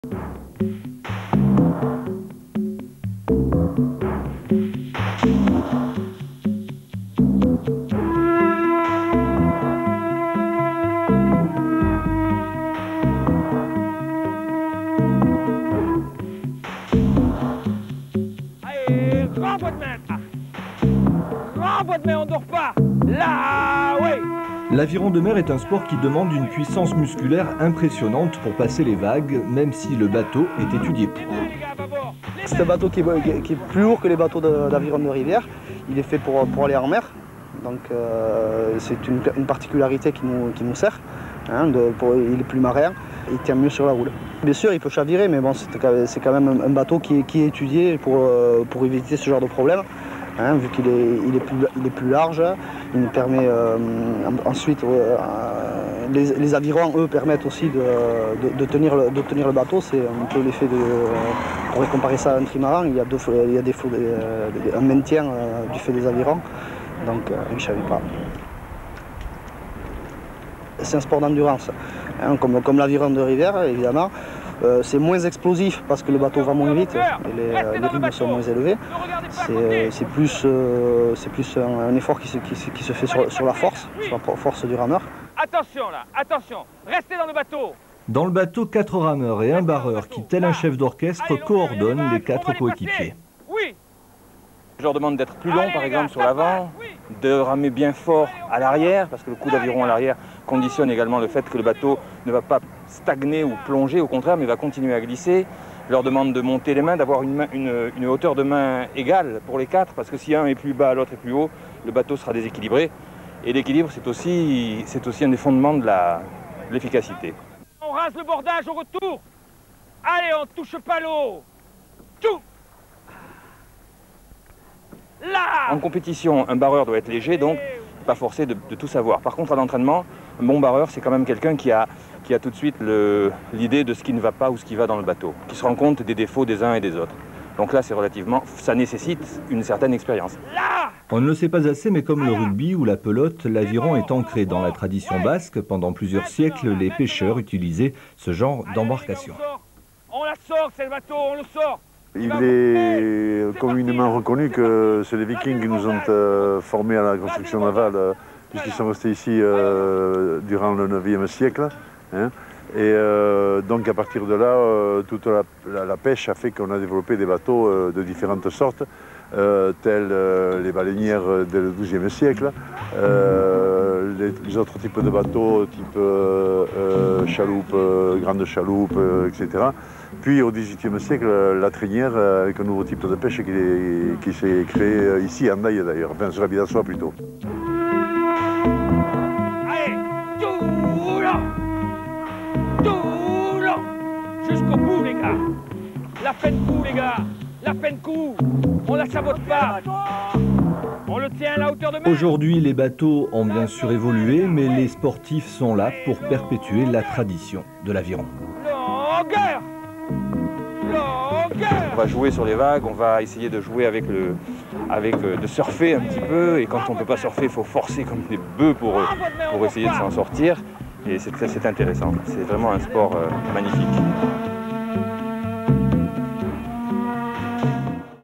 Renvoie de main. Renvoie de main, on ne dort pas. Là, oui. L'aviron de mer est un sport qui demande une puissance musculaire impressionnante pour passer les vagues, même si le bateau est étudié pour. C'est un bateau qui est plus lourd que les bateaux d'aviron de rivière. Il est fait pour aller en mer. Donc c'est une particularité qui nous sert. Hein, il est plus marin, il tient mieux sur la houle. Bien sûr, il peut chavirer, mais bon, c'est quand même un bateau qui est étudié pour éviter ce genre de problème. Hein, vu qu'il est plus large, il nous permet ensuite, les avirons, eux, permettent aussi de tenir le bateau. C'est un peu l'effet de, on pourrait comparer ça à un trimaran, il y a un maintien du fait des avirons, donc il ne chavire pas. C'est un sport d'endurance, hein, comme l'aviron de rivière, évidemment. C'est moins explosif parce que le bateau va moins vite et les rythmes sont moins élevés. C'est plus un effort qui se fait sur la force du rameur. Attention là, attention, restez dans le bateau. Dans le bateau, 4 rameurs et un barreur qui, tel un chef d'orchestre, coordonnent les 4 coéquipiers. Oui. Je leur demande d'être plus long, par exemple, sur l'avant, de ramer bien fort à l'arrière, parce que le coup d'aviron à l'arrière conditionne également le fait que le bateau ne va pas stagner ou plonger, au contraire, mais va continuer à glisser. Je leur demande de monter les mains, d'avoir une hauteur de main égale pour les 4, parce que si un est plus bas, l'autre est plus haut, le bateau sera déséquilibré. Et l'équilibre, c'est aussi un des fondements de l'efficacité. On rase le bordage au retour. Allez, on touche pas l'eau. Tout. Là. En compétition, un barreur doit être léger, donc pas forcé de tout savoir. Par contre, à l'entraînement, un bon barreur, c'est quand même quelqu'un qui a tout de suite l'idée de ce qui ne va pas ou ce qui va dans le bateau, qui se rend compte des défauts des uns et des autres. Donc là, ça nécessite une certaine expérience. On ne le sait pas assez, mais comme le rugby ou la pelote, l'aviron est ancré dans la tradition basque. Pendant plusieurs siècles, les pêcheurs utilisaient ce genre d'embarcation. On la sort, c'est le bateau, on le sort. Il est communément reconnu que c'est les Vikings qui nous ont formés à la construction navale, puisqu'ils sont restés ici durant le 9e siècle. Hein. Et donc à partir de là, toute la pêche a fait qu'on a développé des bateaux de différentes sortes, tels les baleinières dès le 12e siècle, les autres types de bateaux, type chaloupe, grande chaloupe, etc. Puis au XVIIIe siècle, la traînière, avec un nouveau type de pêche qui s'est créé ici, en Naye d'ailleurs, enfin sur la Bidassois plutôt. Allez, tout long. Tout long. Jusqu'au bout, les gars. La peine coup, les gars. La peine coup. On la sabote pas. On le tient à la hauteur de main. Aujourd'hui, les bateaux ont bien sûr évolué, mais les sportifs sont là pour perpétuer la tradition de l'aviron. Longueur. On va jouer sur les vagues, on va essayer de jouer de surfer un petit peu, et quand on ne peut pas surfer, il faut forcer comme des bœufs pour essayer de s'en sortir, et c'est intéressant, c'est vraiment un sport magnifique.